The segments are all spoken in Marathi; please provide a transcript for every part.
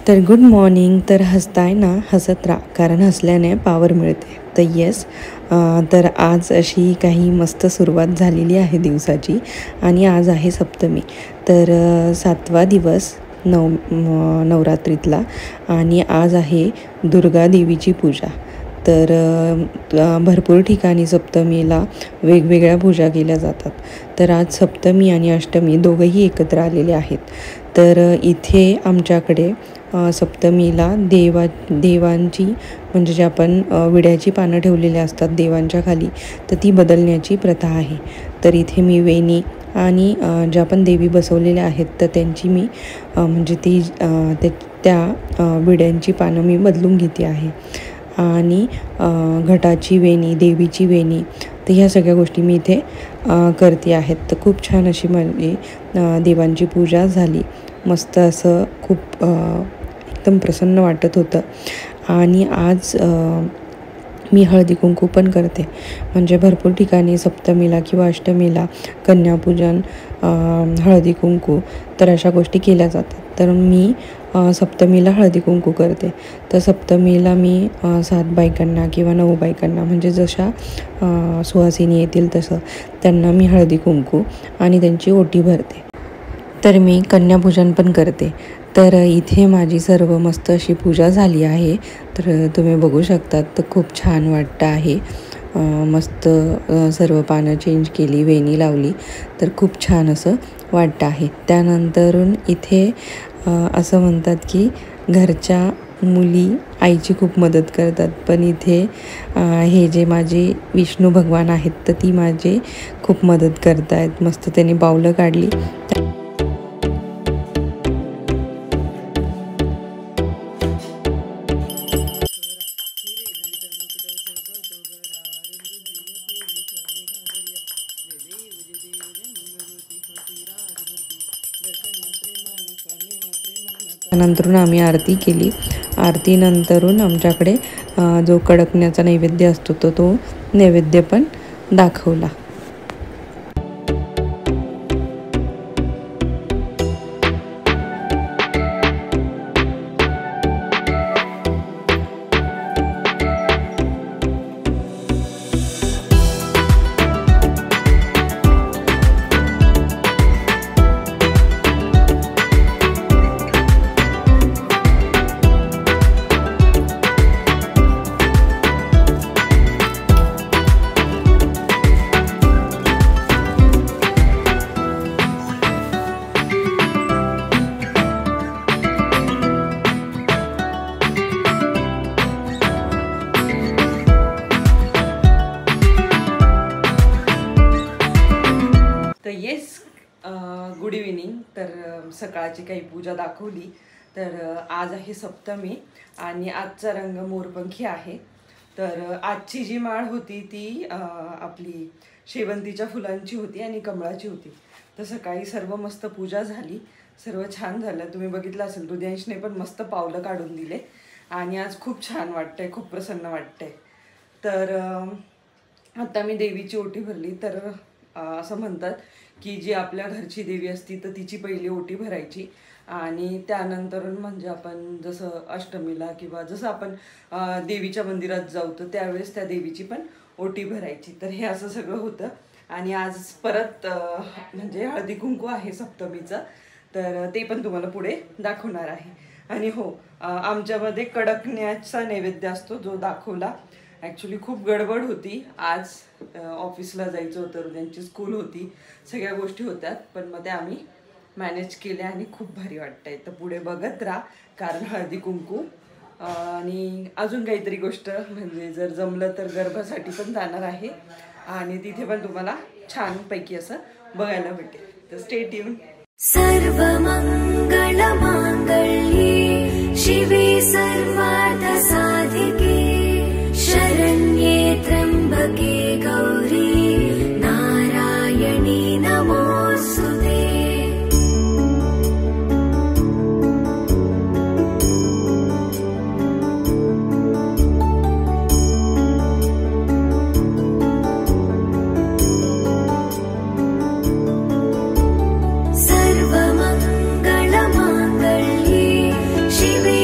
तर गुड मॉर्निंग. तर हसताय ना, हसत राहा, कारण हसल्याने पावर मिळते. तर येस, तर आज अशी काही मस्त सुरुवात झालेली आहे दिवसाची आणि आज आहे सप्तमी. तर 7वा दिवस नवरात्रीतला आणि आज आहे दुर्गा देवीची पूजा. तर भरपूर ठिकाणी सप्तमीला वेगवेगळ्या पूजा केल्या जातात. तर आज सप्तमी आणि अष्टमी दोघंही एकत्र आलेले आहेत. तर इथे आमच्याकडे सप्तमीला देवांची म्हणजे जे आपण विड्याची पानं ठेवलेली असतात देवांच्या खाली, तर ती बदलण्याची प्रथा आहे. तर इथे मी वेणी आणि ज्या पण देवी बसवलेल्या आहेत तर त्यांची मी म्हणजे त्या विड्यांची पानं मी बदलून घेते आहे. आणि घटाची वेणी, देवीची वेणी, तर ह्या सगळ्या गोष्टी मी इथे करते आहेत. तर खूप छान अशी माझी देवांची पूजा झाली. मस्त असं खूप एकदम प्रसन्न वाटत होतं. आणि आज मी हळदी कुंकू पण करते. म्हणजे भरपूर ठिकाणी सप्तमीला किंवा अष्टमीला कन्यापूजन, हळदी कुंकू, तर अशा गोष्टी केल्या जातात. तर मी सप्तमीला हळदी कुंकू करते. तर सप्तमीला मी 7 बायकांना किंवा 9 बायकांना म्हणजे जशा सुहासिनी येतील तसं त्यांना मी हळदी कुंकू आणि त्यांची ओटी भरते. तर मी कन्यापूजन पण करते. तर इथे माझी सर्व मस्त अशी पूजा झाली आहे. तर तुम्ही बघू शकतात, तर खूप छान वाटतं आहे. मस्त सर्व पानं चेंज केली, वेणी लावली, तर खूप छान असं वाटतं आहे. त्यानंतरून इथे असं म्हणतात की घरच्या मुली आईची खूप मदत करतात. पण इथे हे जे माझे विष्णू भगवान आहेत तर ती माझे खूप मदत करत आहेत. मस्त त्यांनी बाऊलं काढली. नंतरून आम्ही आरती केली. आरतीनंतरून आमच्याकडे जो कडकण्याचा नैवेद्य असतो तो नैवेद्य पण दाखवला. तर येस, गुड इव्हिनिंग. तर सकाळची काही पूजा दाखवली. तर आज आहे सप्तमी आणि आजचा रंग मोरपंखी आहे. तर आजची जी माळ होती ती आपली शेवंतीच्या फुलांची होती आणि कमळाची होती. तर सकाळी सर्व मस्त पूजा झाली, सर्व छान झालं. तुम्ही बघितलं असेल, हृदयांशने पण मस्त पावलं काढून दिले आणि आज खूप छान वाटतंय, खूप प्रसन्न वाटतंय. तर आता मी देवीची ओटी भरली. तर असं म्हणतात की जी आपल्या घरची देवी असती तर तिची पहिली ओटी भरायची आणि त्यानंतर म्हणजे आपण जसं अष्टमीला किंवा जसं आपण देवीच्या मंदिरात जाऊ तर त्यावेळेस त्या देवीची पण ओटी भरायची. तर हे असं सगळं होतं. आणि आज परत म्हणजे हळदी कुंकू आहे सप्तमीचं, तर ते पण तुम्हाला पुढे दाखवणार आहे. आणि हो, आमच्यामध्ये कडकण्याचा नैवेद्य असतो जो दाखवला. ॲक्च्युली खूप गडबड होती आज, ऑफिसला जायचं होतं, त्यांची स्कूल होती, सगळ्या गोष्टी होत्यात, पण मग ते आम्ही मॅनेज केले आणि खूप भारी वाटतंय. तर पुढे बघत राहा, कारण हळदी कुंकू आणि अजून काहीतरी गोष्ट म्हणजे जर जमलं तर गर्भासाठी पण जाणार आहे आणि तिथे पण तुम्हाला छानपैकी असं बघायला भेटेल. तर स्टे ट्यून. सर्व मंगल मांगल्ये शिवे सर्वार्थ साधिके शरण्ये त्र्यंबके गौरी नारायणी नमोस्तुते. सर्व मंगल मांगल्ये शिवे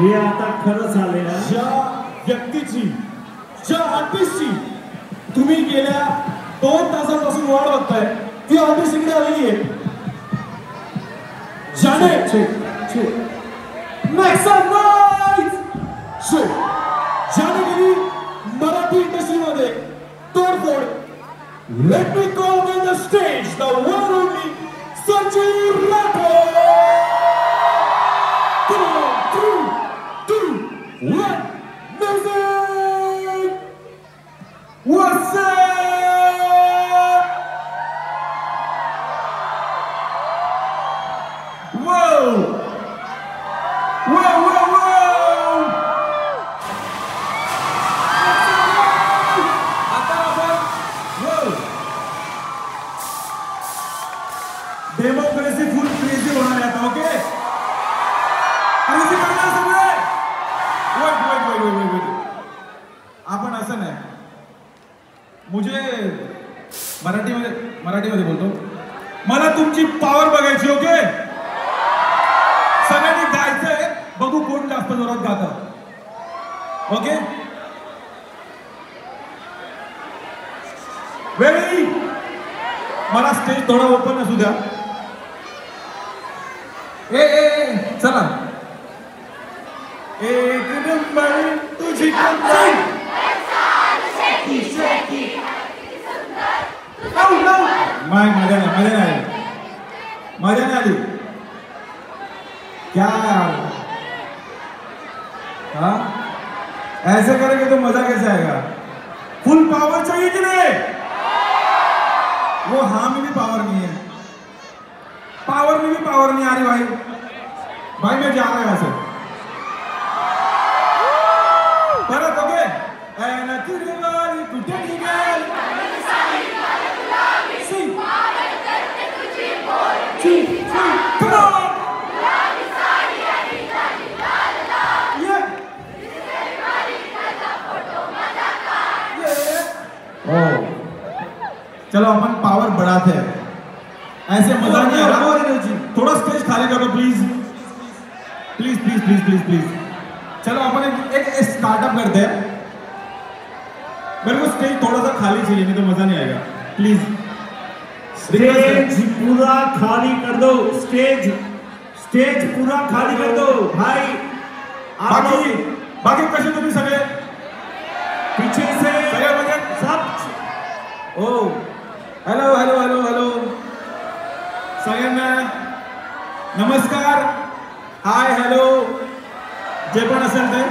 हे आता खरंच आले ना. ज्या व्यक्तीची, ज्या आर्टिस्टची तुम्ही गेल्या 2 तासांपासून वाट बघताय, ती आर्टिस्ट इकडे आलेली आहे. ज्याने ज्याने गेली मराठी इंडस्ट्रीमध्ये तोडफोड. Let me call on the stage the one only Sanjeev Rathod. 3, 2, 1 music. What's up? Whoa! Whoa, whoa, whoa! आता आपण डेमोक्रेसी फुल क्रेझी होणार आहे आता. ओके, क्रेझी करणार सगळे. वेट. आपण असं नाही. मुझे मराठीमध्ये बोलतो. मला तुमची पॉवर बघायची. ओके, सगळ्यांनी गायचंय. बघू कोण जास्त जोरात गातं. ओके, वेळी मला स्टेज थोडा ओपन असू द्या. ए चला. एक नंबर तुझी कंपनी. मजा नहीं आली. क्या हाँ, ऐसे करेंगे तो मजा कैसे आएगा? फुल पावर चाहिए कि नहीं? वो हाँ में भी पावर नहीं है, पावर में भी पावर नहीं आ रही भाई मैं जा रहा हूं यहाँ से. परत ओके. Come on! चलो अपन पावर बढ़ाते हैं. ऐसे मजा नहीं आ रहा. थोड़ा स्टेज खाली करो प्लीज. चलो अपन एक स्टार्टअप करते हैं. मेरे को स्टेज थोड़ा सा खाली चाहिए, नहीं तो मजा नहीं आएगा. प्लीज स्टेज पूरा खाली कर दो. स्टेज पूरा खाली कर दो भाई. बाकी कसे तुम्ही सगळे पीछे से सगळे म्हणजे सब. ओ हॅलो सगळ्यांना नमस्कार. हाय हॅलो जे पण असेल ते